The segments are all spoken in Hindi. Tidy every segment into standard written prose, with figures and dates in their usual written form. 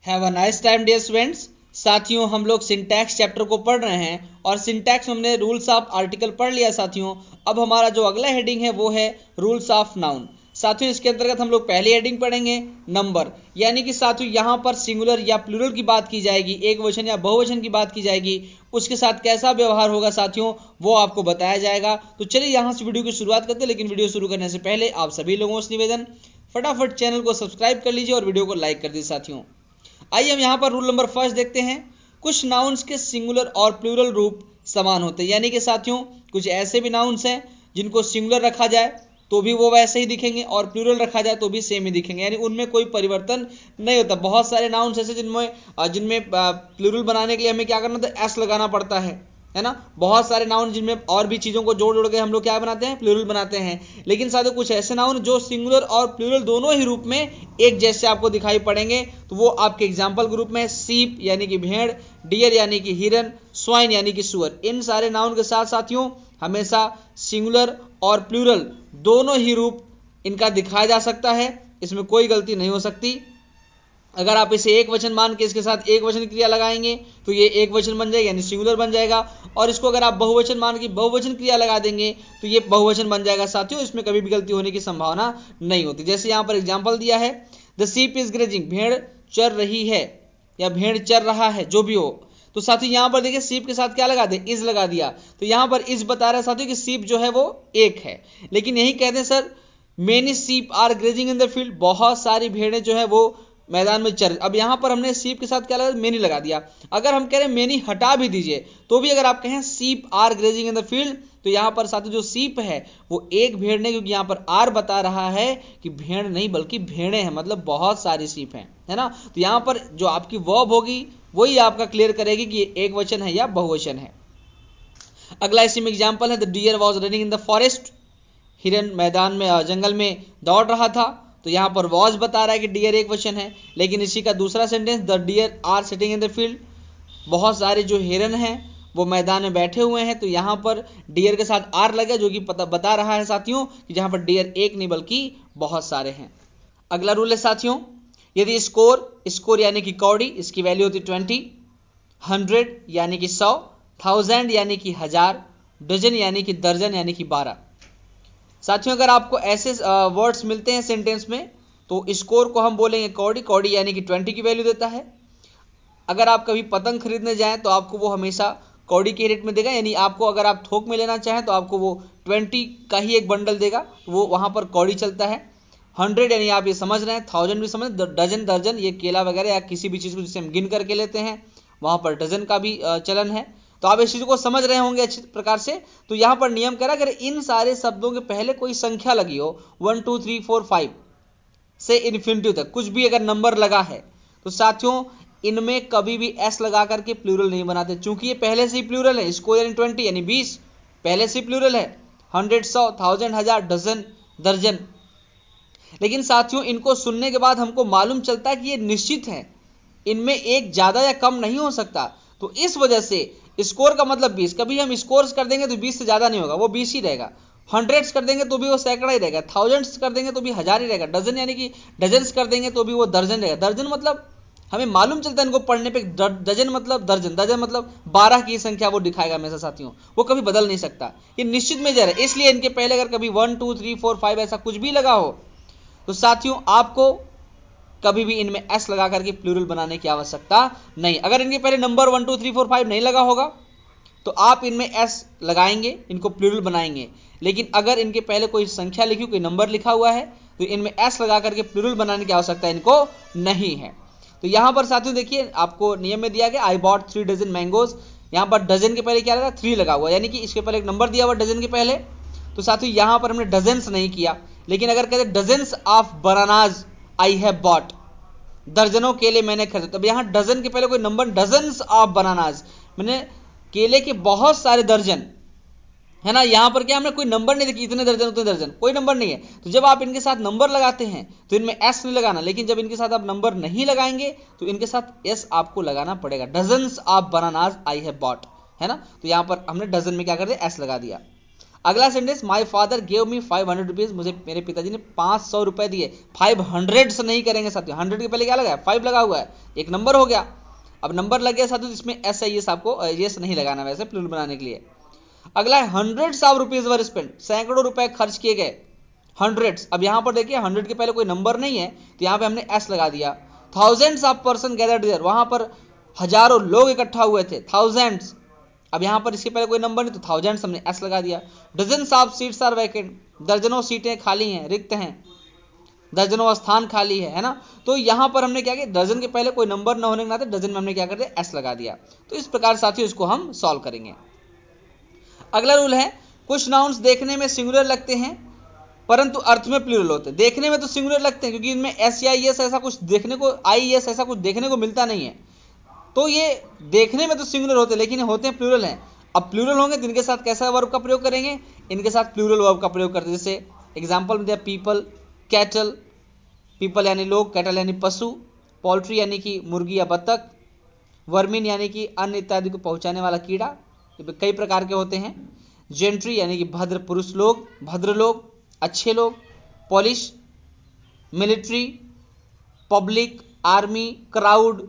Have a nice time dear students. साथियों, हम लोग सिंटैक्स चैप्टर को पढ़ रहे हैं और सिंटैक्स में हमने रूल्स ऑफ आर्टिकल पढ़ लिया साथियों। अब हमारा जो अगला हेडिंग है वो है रूल्स ऑफ नाउन। साथियों, इसके अंतर्गत हम लोग पहली हेडिंग पढ़ेंगे नंबर, यानी कि साथियों यहाँ पर सिंगुलर या प्लूरल की बात की जाएगी, एक वचन या बहुवचन की बात की जाएगी, उसके साथ कैसा व्यवहार होगा साथियों वो आपको बताया जाएगा। तो चलिए यहाँ से वीडियो की शुरुआत करते हैं, लेकिन वीडियो शुरू करने से पहले आप सभी लोगों से निवेदन, फटाफट चैनल को सब्सक्राइब कर लीजिए और वीडियो को लाइक कर दीजिए साथियों। आइए हम यहाँ पर रूल नंबर फर्स्ट देखते हैं। कुछ नाउन्स के सिंगुलर और प्लूरल रूप समान होते हैं, यानी कि साथियों कुछ ऐसे भी नाउन्स हैं जिनको सिंगुलर रखा जाए तो भी वो वैसे ही दिखेंगे और प्लूरल रखा जाए तो भी सेम ही दिखेंगे, यानी उनमें कोई परिवर्तन नहीं होता। बहुत सारे नाउन्स ऐसे जिनमें प्लूरल बनाने के लिए हमें क्या करना होता है, एस लगाना पड़ता है ना। बहुत सारे नाउन जिनमें और भी चीज़ों को जोड़ जोड़ के हम लोग क्या बनाते हैं, प्लूरल बनाते हैं। लेकिन साथियों कुछ ऐसे नाउन जो सिंगुलर और प्लूरल दोनों ही रूप में एक जैसे आपको दिखाई पड़ेंगे, तो वो आपके एग्जाम्पल ग्रुप में सीप यानी कि भेड़, डियर यानी कि हिरन, स्वाइन यानी कि सुअर, इन सारे नाउन के साथ साथियों हमेशा सिंगुलर और प्लूरल दोनों ही रूप इनका दिखाया जा सकता है, इसमें कोई गलती नहीं हो सकती। अगर आप इसे एक वचन मान के इसके साथ एक वचन क्रिया लगाएंगे तो ये एक वचन बन जाएगा यानी सिंगुलर बन जाएगा, और इसको अगर आप बहुवचन मान के बहुवचन क्रिया लगा देंगे तो ये बहुवचन बन जाएगा साथियों। इसमें कभी भी गलती होने की संभावना नहीं होती। जैसे यहाँ पर एग्जाम्पल दिया है, द सीप इज ग्रेजिंग, भेड़ चर रही है या भेड़ चर रहा है, जो भी हो। तो साथियों यहाँ पर देखिए सीप के साथ क्या लगा दे, इज लगा दिया, तो यहाँ पर इज बता रहा है साथियों कि सीप जो है वो एक है। लेकिन यही कहते हैं sir many sheep are grazing in the field, बहुत सारी भेड़ें जो है वो मैदान में चर। अब यहां पर हमने सीप के साथ क्या लगा, मेनी लगा दिया। अगर हम कह रहे हैं मेनी हटा भी दीजिए तो भी अगर आप कहें sheep are grazing in the field, तो यहां पर साथ जो सीप है वो एक भेड़ नहीं, क्योंकि यहां पर आर बता रहा है कि भेड़ नहीं बल्कि भेड़ें हैं, मतलब बहुत सारी सीप हैं, है ना। तो यहां पर जो आपकी वर्ब होगी वही आपका क्लियर करेगी कि ये एक वचन है या बहुवचन है। अगला इसी में एग्जाम्पल है, the deer was running in the forest, हिरन मैदान में जंगल में दौड़ रहा था। तो यहाँ पर वॉज बता रहा है कि डियर एक वचन है, लेकिन इसी का दूसरा sentence, the deer are sitting in the field, बहुत सारे जो हिरन हैं वो मैदान में बैठे हुए हैं। तो यहाँ पर डियर के साथ आर लगा, जो कि बता रहा है साथियों कि जहाँ पर डियर एक नहीं बल्कि बहुत सारे हैं। अगला रूल है साथियों, यदि स्कोर यानी कि कौड़ी, इसकी वैल्यू होती 20, 100 यानी कि 100, 1000 यानी कि 1000, डजन यानी कि दर्जन यानी कि 12। साथियों अगर आपको ऐसे वर्ड्स मिलते हैं सेंटेंस में तो स्कोर को हम बोलेंगे कौड़ी, कौड़ी यानी कि 20 की वैल्यू देता है। अगर आप कभी पतंग खरीदने जाएं तो आपको वो हमेशा कौड़ी के रेट में देगा, यानी आपको अगर आप थोक में लेना चाहें तो आपको वो 20 का ही एक बंडल देगा, वो वहां पर कौड़ी चलता है। 100 यानी आप ये समझ रहे हैं, 1000 भी समझ, डजन दर्जन ये केला वगैरह या किसी भी चीज़ को जिसे हम गिन करके लेते हैं वहां पर डजन का भी चलन है। तो आप इस चीज को समझ रहे होंगे अच्छी प्रकार से। तो यहां पर नियम कह रहा है अगर इन सारे शब्दों के पहले कोई संख्या लगी हो 1 2 3 4 5 से इन्फिनिटी तक कुछ भी अगर नंबर लगा है तो साथियों इनमें कभी भी एस लगा करके प्लूरल नहीं बनाते, चूंकि ये पहले से ही प्लूरल है। स्कोर यानी 20 यानी 20 पहले से ही प्लूरल है, 100 100 1000 1000 डजन दर्जन। लेकिन साथियों इनको सुनने के बाद हमको मालूम चलता है कि ये निश्चित है, इनमें एक ज्यादा या कम नहीं हो सकता। तो इस वजह से स्कोर का मतलब 20, कभी हम स्कोर्स कर देंगे तो 20 से ज्यादा नहीं होगा, वो 20 ही रहेगा। हंड्रेड्स कर देंगे तो भी वो सैकड़ा ही रहेगा, थाउजेंड्स कर देंगे तो भी हजार ही रहेगा, डजन यानी कि डजन्स कर देंगे तो भी वो दर्जन रहेगा। दर्जन मतलब हमें मालूम चलता है इनको पढ़ने पे, डजन मतलब दर्जन, दर्जन मतलब 12 की संख्या वो दिखाएगा हमेशा साथियों, वो कभी बदल नहीं सकता, ये निश्चित मेजर है। इसलिए इनके पहले अगर कभी 1 2 3 4 5 ऐसा कुछ भी लगा हो तो साथियों आपको कभी भी इनमें एस लगा करके प्लूरल बनाने की आवश्यकता नहीं। अगर इनके पहले नंबर 1 2 3 4 5 नहीं लगा होगा तो आप इनमें एस लगाएंगे, इनको प्लूरल बनाएंगे। लेकिन अगर इनके पहले कोई संख्या लिखी, कोई नंबर लिखा हुआ है तो इनमें एस लगा करके प्लूरल बनाने की आवश्यकता इनको नहीं है। तो यहां पर साथियों देखिए आपको नियम में दिया गया, आई बॉट 3 डजन मैंगोज, यहां पर डजन के पहले क्या लगा, 3 लगा हुआ, यानी कि इसके पहले एक नंबर दिया हुआ डजन के पहले। तो साथियों यहां पर हमने डजन्स नहीं किया, लेकिन अगर कहते dozens of bananas I have bought, दर्जनों केले मैंने खरीदे, तब यहां डजन के पहले कोई नंबर, डजन्स ऑफ बनानाज मैंने केले के बहुत सारे दर्जन, है ना। यहां पर क्या हमने कोई नंबर नहीं देखी, इतने दर्जन उतने दर्जन, कोई नंबर नहीं है। तो जब आप इनके साथ नंबर लगाते हैं तो इनमें एस नहीं लगाना, लेकिन जब इनके साथ आप नंबर नहीं लगाएंगे तो इनके साथ एस आपको लगाना पड़ेगा। Dozens of bananas I have bought, है ना। तो यहां पर हमने डजन में क्या कर दिया, एस लगा दिया। अगला sentence, my father gave me 500 rupees, मुझे मेरे पिताजी ने 500 रुपए दिए। 500 से नहीं करेंगे साथियों, 100 के पहले क्या लगा है, 5 लगा हुआ है, एक नंबर हो गया। अब नंबर लग गया साथियों, इसमें एस है, ये आपको यस नहीं लगाना वैसे प्लूरल बनाने के लिए। अगला है hundreds of rupees were spent, सैकड़ों रुपए खर्च किए गए, हंड्रेड्स। अब यहां पर देखिए 100 के पहले कोई नंबर नहीं है तो यहां पे हमने एस लगा दिया। Thousands of person gathered there, वहां पर हजारों लोग इकट्ठा हुए थे, थाउजेंड्स। अब यहां पर इसके पहले कोई नंबर नहीं तो थाउजेंड्स हमने एस लगा दिया। Dozens of seats are vacant, दर्जनों सीटें खाली हैं, रिक्त हैं, दर्जनों स्थान खाली है ना। तो यहां पर हमने क्या किया, डजन के पहले कोई नंबर न होने के नाते डजन में हमने क्या कर दिया, एस लगा दिया। तो इस प्रकार साथियों इसको हम सॉल्व करेंगे। अगला रूल है, कुछ नाउन्स देखने में सिंगुलर लगते हैं परंतु अर्थ में प्लूरल होते हैं। देखने में तो सिंगुलर लगते हैं क्योंकि इनमें एस या एस ऐसा कुछ देखने को, आई एस ऐसा कुछ देखने को मिलता नहीं है, तो ये देखने में तो सिंगुलर होते हैं लेकिन होते हैं प्लूरल हैं। अब प्लूरल होंगे तो इनके साथ कैसा वर्ब का प्रयोग करेंगे, इनके साथ प्लूरल वर्ब का प्रयोग करते हैं। जैसे एग्जाम्पल में दिया पीपल, कैटल, पीपल यानी लोग, कैटल यानी पशु, पोल्ट्री यानी कि मुर्गी या बत्तख, वर्मिन यानी कि अन्न इत्यादि को पहुंचाने वाला कीड़ा, कई प्रकार के होते हैं। जेंट्री यानी कि भद्र पुरुष लोग, भद्र लोग, अच्छे लोग, polish, military, public, army, crowd,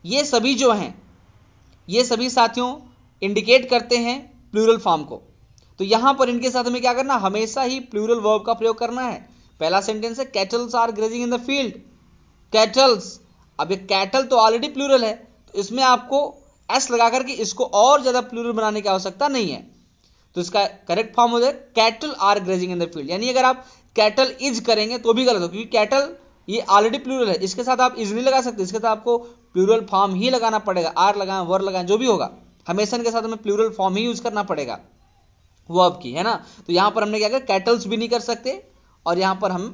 ये सभी जो हैं ये सभी साथियों इंडिकेट करते हैं प्लूरल फॉर्म को। तो यहां पर इनके साथ हमें क्या करना, हमेशा ही प्लूरल वर्ब का प्रयोग करना है। पहला सेंटेंस है cattles are grazing in the field, cattles. अब ये कैटल तो ऑलरेडी प्लूरल है तो इसमें आपको एस लगा करके इसको और ज्यादा प्लूरल बनाने की आवश्यकता नहीं है। तो इसका करेक्ट फॉर्म हो जाए cattle are grazing in the field. यानी अगर आप कैटल इज करेंगे तो भी गलत हो क्योंकि कैटल ये ऑलरेडी प्लूरल है, इसके साथ आप इज नहीं लगा सकते, इसके साथ आपको प्लूरल फॉर्म ही लगाना पड़ेगा, आर लगाएं वर लगाएं जो भी होगा, हमेशा इनके साथ हमें प्लूरल फॉर्म ही यूज करना पड़ेगा वर्ब की, है ना। तो यहां पर हमने क्या किया, कैटल्स भी नहीं कर सकते और यहां पर हम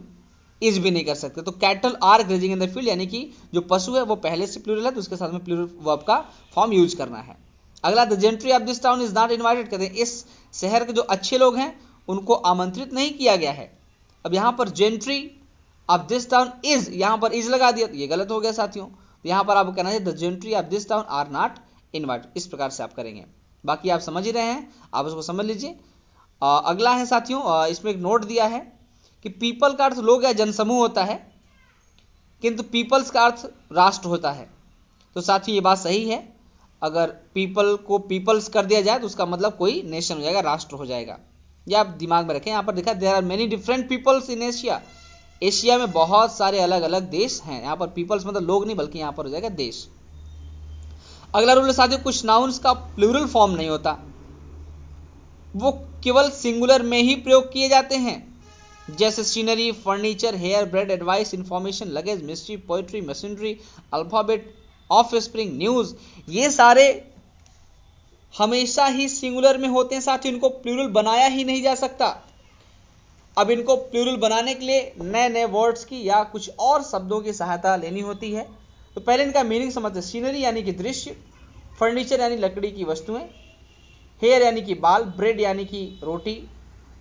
इज भी नहीं कर सकते। तो cattle are grazing in the field यानी कि जो पशु है वो पहले से प्लूरल है तो उसके साथ में प्लूरल वर्ब का फॉर्म यूज करना है। अगला, the gentry of this town is not invited, कहते हैं इस शहर के जो अच्छे लोग हैं उनको आमंत्रित नहीं किया गया है। अब यहां पर gentry of this town is, यहां पर इज लगा दिया तो ये गलत हो गया साथियों। तो यहां पर आपको कहना है the gentry of this town are not invited, इस प्रकार से आप करेंगे। बाकी आप समझ ही रहे हैं, आप उसको समझ लीजिए। अगला है साथियों, इसमें एक नोट दिया है कि पीपल का अर्थ लोग या जनसमूह होता है किंतु पीपल्स का अर्थ राष्ट्र होता है। तो साथियों ये बात सही है, अगर पीपल को पीपल्स कर दिया जाए तो उसका मतलब कोई नेशन हो जाएगा, राष्ट्र हो जाएगा। ये आप दिमाग में रखें। यहां पर देखा there are many different peoples in Asia, Asia में बहुत सारे अलग अलग देश हैं। यहां पर पीपल्स मतलब लोग नहीं बल्कि यहां पर हो जाएगा देश। अगला रूल है साथियों, कुछ नाउन्स का प्लूरल फॉर्म नहीं होता, वो केवल सिंगुलर में ही प्रयोग किए जाते हैं। जैसे scenery, furniture, hair, bread, advice, information, luggage, mystery, poetry, machinery, alphabet, offspring, news, ये सारे हमेशा ही सिंगुलर में होते हैं साथियों, इनको प्लूरल बनाया ही नहीं जा सकता। अब इनको प्लूरल बनाने के लिए नए नए वर्ड्स की या कुछ और शब्दों की सहायता लेनी होती है। तो पहले इनका मीनिंग समझते हैं। सीनरी यानी कि दृश्य, फर्नीचर यानी लकड़ी की वस्तुएं, हेयर यानी कि बाल, ब्रेड यानी कि रोटी,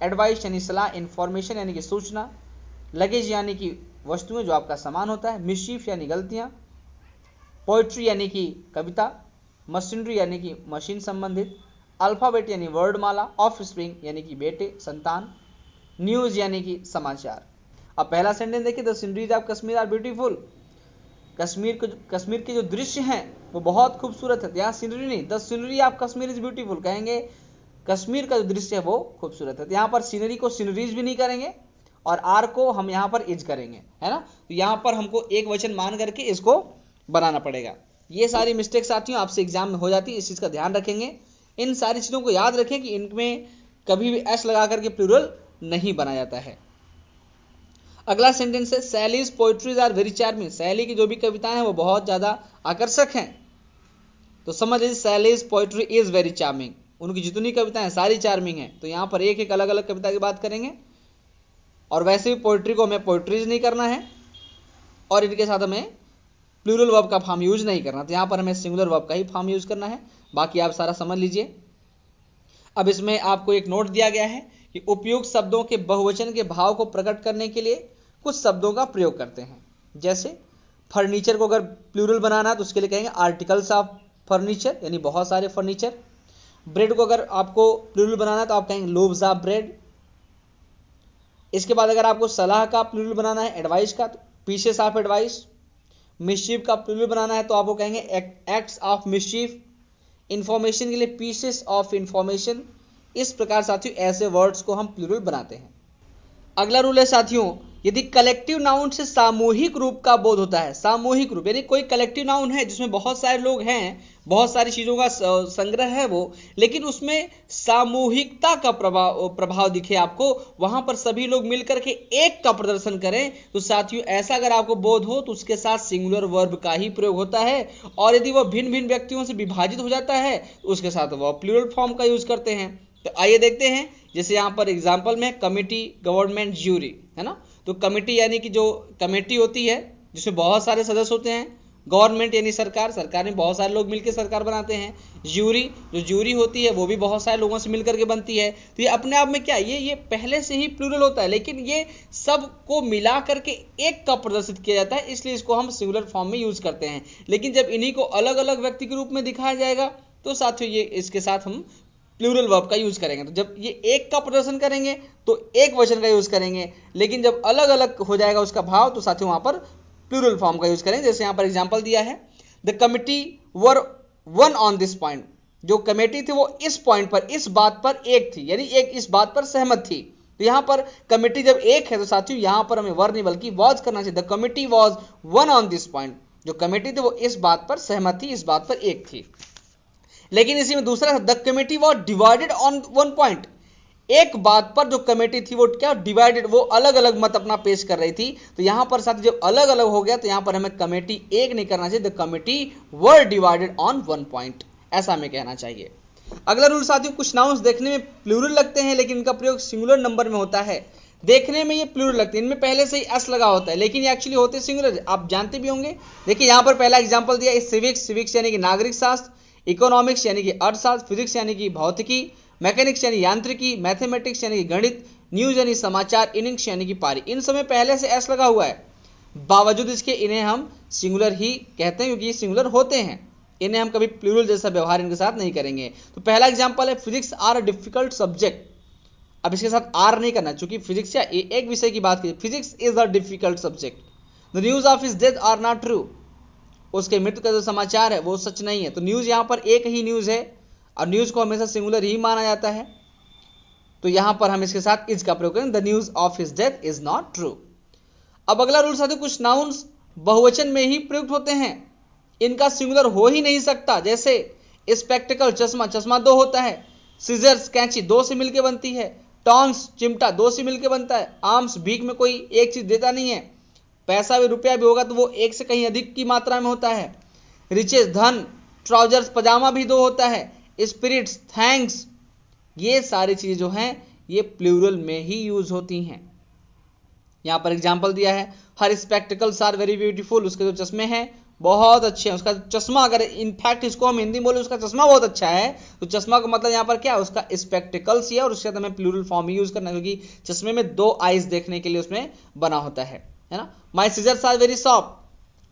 एडवाइस यानी सलाह, इंफॉर्मेशन यानी कि सूचना, लगेज यानी कि वस्तुएं जो आपका सामान होता है, मिसचीफ यानी गलतियां, पोइट्री यानी कि कविता, मशीनरी यानी कि मशीन संबंधित, अल्फाबेट यानी वर्डमाला, ऑफ स्प्रिंग यानी कि बेटे संतान, न्यूज यानी कि समाचार। अब पहला सेंटेंस देखिए, the sceneries of Kashmir are beautiful, Kashmir के जो दृश्य हैं वो बहुत खूबसूरत है। यहाँ सीनरी नहीं, the scenery of Kashmir is beautiful, कहेंगे कश्मीर का जो दृश्य है वो खूबसूरत है। तो यहाँ पर सीनरी को सीनरीज भी नहीं करेंगे और आर को हम यहाँ पर इज करेंगे, है ना। तो यहाँ पर हमको एक वचन मान करके इसको बनाना पड़ेगा। ये सारी मिस्टेक साथियों आपसे एग्जाम में हो जाती है, इस चीज का ध्यान रखेंगे। इन सारी चीजों को याद रखें कि इनमें कभी भी एस लगा करके प्लूरल नहीं बना जाता है। अगला सेंटेंस है, Sally's poetries are very charming, Sally की जो भी कविताएं हैं वो बहुत ज्यादा आकर्षक हैं। तो समझ लीजिए सैलीज पोइट्री इज वेरी चार्मिंग, उनकी जितनी कविताएं सारी चार्मिंग हैं। तो यहाँ पर एक एक अलग अलग कविता की बात करेंगे और वैसे भी पोइट्री को हमें पोइट्रीज नहीं करना है और इनके साथ हमें प्लूरल वर्ब का फॉर्म यूज नहीं करना। तो यहाँ पर हमें सिंगुलर वर्ब का ही फॉर्म यूज करना है। बाकी आप सारा समझ लीजिए। अब इसमें आपको एक नोट दिया गया है कि उपयुक्त शब्दों के बहुवचन के भाव को प्रकट करने के लिए कुछ शब्दों का प्रयोग करते हैं। जैसे फर्नीचर को अगर प्लूरल बनाना है तो उसके लिए कहेंगे आर्टिकल्स ऑफ फर्नीचर, यानी बहुत सारे फर्नीचर। ब्रेड को अगर आपको प्लूरल बनाना है तो आप कहेंगे लोव्स ऑफ ब्रेड। इसके बाद अगर आपको सलाह का प्लूरल बनाना है, एडवाइस का, तो पीसेस ऑफ एडवाइस। मिसचीफ का प्लूरल बनाना है तो आपको कहेंगे एक्ट्स ऑफ मिसचीफ। इंफॉर्मेशन के लिए पीसेस ऑफ इंफॉर्मेशन। इस प्रकार साथियों ऐसे वर्ड्स को हम प्लूरल बनाते हैं। अगला रूल है साथियों, यदि कलेक्टिव नाउन से सामूहिक रूप का बोध होता है, सामूहिक रूप यानी कोई कलेक्टिव नाउन है जिसमें बहुत सारे लोग हैं, बहुत सारी चीजों का संग्रह है वो, लेकिन उसमें सामूहिकता का प्रभाव दिखे आपको, वहां पर सभी लोग मिलकर के एक का प्रदर्शन करें, तो साथियों ऐसा अगर आपको बोध हो तो उसके साथ सिंगुलर वर्ब का ही प्रयोग होता है। और यदि वह भिन्न भिन्न व्यक्तियों से विभाजित हो जाता है तो उसके साथ वह प्लूरल फॉर्म का यूज करते हैं। तो आइए देखते हैं, जैसे यहाँ पर एग्जाम्पल में कमिटी, गवर्नमेंट, ज्यूरी, है ना। तो कमिटी यानी कि जो कमेटी होती है जिसमें बहुत सारे सदस्य होते हैं। गवर्नमेंट यानी सरकार, सरकार में बहुत सारे लोग मिलकर सरकार बनाते हैं। ज्यूरी, जो ज्यूरी होती है वो भी बहुत सारे लोगों से मिलकर के बनती है। तो ये अपने आप में क्या, ये पहले से ही प्लूरल होता है, लेकिन ये सब को मिला करके एक का प्रदर्शित किया जाता है, इसलिए इसको हम सिंगुलर फॉर्म में यूज करते हैं। लेकिन जब इन्हीं को अलग अलग व्यक्ति के रूप में दिखाया जाएगा तो साथियों ये इसके साथ हम प्लूरल वर्ब का यूज करेंगे। तो जब ये एक का प्रदर्शन करेंगे तो एक वचन का यूज करेंगे, लेकिन जब अलग अलग हो जाएगा उसका भाव तो साथियों वहां पर प्लूरल फॉर्म का यूज करेंगे। जैसे यहां पर एग्जांपल दिया है, the committee were one on this point. जो कमेटी थी वो इस पॉइंट पर, इस बात पर एक थी, यानी एक इस बात पर सहमत थी। तो यहां पर कमेटी जब एक है तो साथियों यहां पर हमें वर नहीं बल्कि वॉज करना चाहिए। The committee was one on this point. जो कमेटी थी वो इस बात पर सहमत थी, इस बात पर एक थी। लेकिन इसी में दूसरा, the committee was divided on one point. एक बात पर जो कमेटी थी वो क्या, डिवाइडेड, वो अलग अलग मत अपना पेश कर रही थी। तो यहां पर साथ जब अलग अलग हो गया तो यहां पर हमें कमेटी एक नहीं करना चाहिए, the committee were divided on one point, ऐसा हमें कहना चाहिए। अगला रूल साथियों, कुछ नाउन्स देखने में प्लूरल लगते हैं लेकिन इनका प्रयोग सिंगुलर नंबर में होता है। देखने में ये प्लूरल लगते हैं, इनमें पहले से ही एस लगा होता है, लेकिन ये एक्चुअली होते सिंगुलर, आप जानते भी होंगे। देखिए यहां पर पहला एग्जाम्पल दिया, सिविक्स, सिविक्स यानी कि नागरिक शास्त्र, इकोनॉमिक्स यानी कि अर्थशास्त्र, फिजिक्स यानी कि भौतिकी, मैकेनिक्स यानी यांत्रिकी, मैथमेटिक्स यानी कि गणित, न्यूज यानी समाचार, इनिंग्स यानी कि पारी। इन सब में पहले से एस लगा हुआ है, बावजूद इसके इन्हें हम सिंगुलर ही कहते हैं क्योंकि ये सिंगुलर होते हैं। इन्हें हम कभी प्लूरल जैसा व्यवहार इनके साथ नहीं करेंगे। तो पहला एग्जाम्पल है, physics are a difficult subject. अब इसके साथ आर नहीं करना, चूंकि फिजिक्स या एक विषय की बात की, physics is a difficult subject. The news of his death are not true. उसके मृत्यु का जो समाचार है वो सच नहीं है। तो न्यूज यहां पर एक ही न्यूज है और न्यूज को हमेशा सिंगुलर ही माना जाता है, तो यहां पर हम इसके साथ इज का प्रयोग करें, the news of his death is not true. अब अगला रूल साथियों, कुछ नाउन्स बहुवचन में ही प्रयुक्त होते हैं, इनका सिंगुलर हो ही नहीं सकता। जैसे स्पेक्टिकल, चश्मा, चश्मा दो होता है। सीजर्स, कैंची, दो से मिलकर बनती है। टॉन्स, चिमटा, दो से मिलकर बनता है। आर्म्स, भीख में कोई एक चीज देता नहीं है। पैसा भी, रुपया भी होगा तो वो एक से कहीं अधिक की मात्रा में होता है। रिचेस, धन, ट्राउजर्स, पजामा भी दो होता है। स्पिरिट्स, थैंक्स, ये सारी चीजें जो हैं ये प्लूरल में ही यूज होती हैं। यहां पर एग्जांपल दिया है, हर स्पेक्टिकल्स आर वेरी ब्यूटीफुल। उसके जो चश्मे हैं बहुत अच्छे हैं। उसका चश्मा, अगर इनफैक्ट इसको हम हिंदी बोले उसका चश्मा बहुत अच्छा है, तो चश्मा का मतलब यहाँ पर क्या है, उसका स्पेक्टिकल्स ही है, और उसके साथ हमें प्लूरल फॉर्म ही यूज करना है क्योंकि चश्मे में दो आईज देखने के लिए उसमें बना होता है ना। My scissors are very sharp.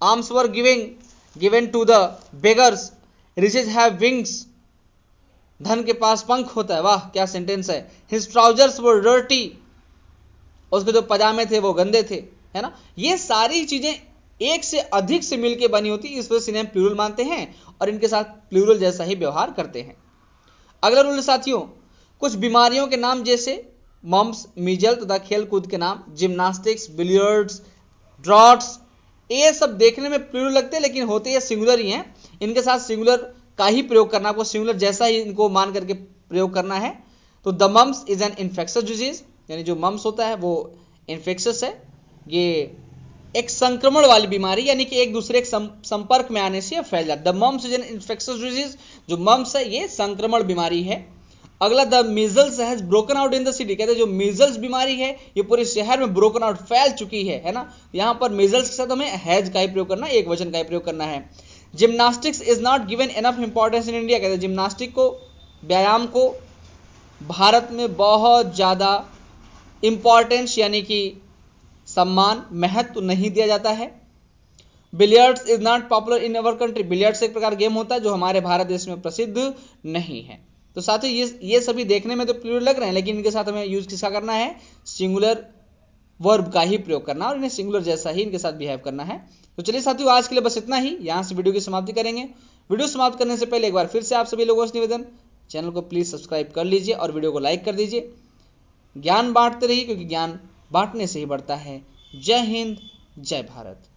Arms were given to the beggars. Riches have wings. धन के पास पंख होता है। वाह क्या सेंटेंस है। हिज ट्राउजर्स वर डर्टी। उसके जो पजामे थे वो गंदे थे, है ना। ये सारी चीजें एक से अधिक से मिलकर बनी होती, इस वजह से इन्हें प्लूरल मानते हैं और इनके साथ प्लूरल जैसा ही व्यवहार करते हैं। अगला रूल साथियों, कुछ बीमारियों के नाम जैसे मम्स, मीजल तथा खेल कूद के नाम, जिम्नास्टिक्स, बिलियर्ड्स, ड्रॉट्स, ये सब देखने में प्लूरल लगते हैं लेकिन होते ये सिंगुलर ही हैं। इनके साथ सिंगुलर का ही प्रयोग करना, आपको सिंगुलर जैसा ही इनको मान करके प्रयोग करना है। तो the mumps is an infectious disease, यानी जो मम्स होता है वो इन्फेक्शस है, ये एक संक्रमण वाली बीमारी, यानी कि एक दूसरे के संपर्क में आने से फैल जाता है। The mumps is an infectious disease, जो मम्स है ये संक्रमण बीमारी है। अगला, the measles has broken out in the city, कहते हैं जो मीजल्स बीमारी है ये पूरे शहर में ब्रोकन आउट, फैल चुकी है ना। यहां पर मीजल्स के साथ हमें हैज का ही प्रयोग करना है, एक वचन का ही प्रयोग करना है। Gymnastics is not given enough importance in India, कहते हैं जिम्नास्टिक को, व्यायाम को भारत में बहुत ज्यादा इंपॉर्टेंस यानी कि सम्मान, महत्व नहीं दिया जाता है। Billiards is not popular in our country, billiards एक प्रकार गेम होता है जो हमारे भारत देश में प्रसिद्ध नहीं है। तो साथियों ये सभी देखने में तो प्लूरल लग रहे हैं, लेकिन इनके साथ हमें यूज किसका करना है, सिंगुलर वर्ब का ही प्रयोग करना और इन्हें सिंगुलर जैसा ही इनके साथ बिहेव करना है। तो चलिए साथियों, आज के लिए बस इतना ही, यहाँ से वीडियो की समाप्ति करेंगे। वीडियो समाप्त करने से पहले एक बार फिर से आप सभी लोगों से निवेदन, चैनल को प्लीज सब्सक्राइब कर लीजिए और वीडियो को लाइक कर दीजिए। ज्ञान बांटते रहिए, क्योंकि ज्ञान बांटने से ही बढ़ता है। जय हिंद, जय भारत।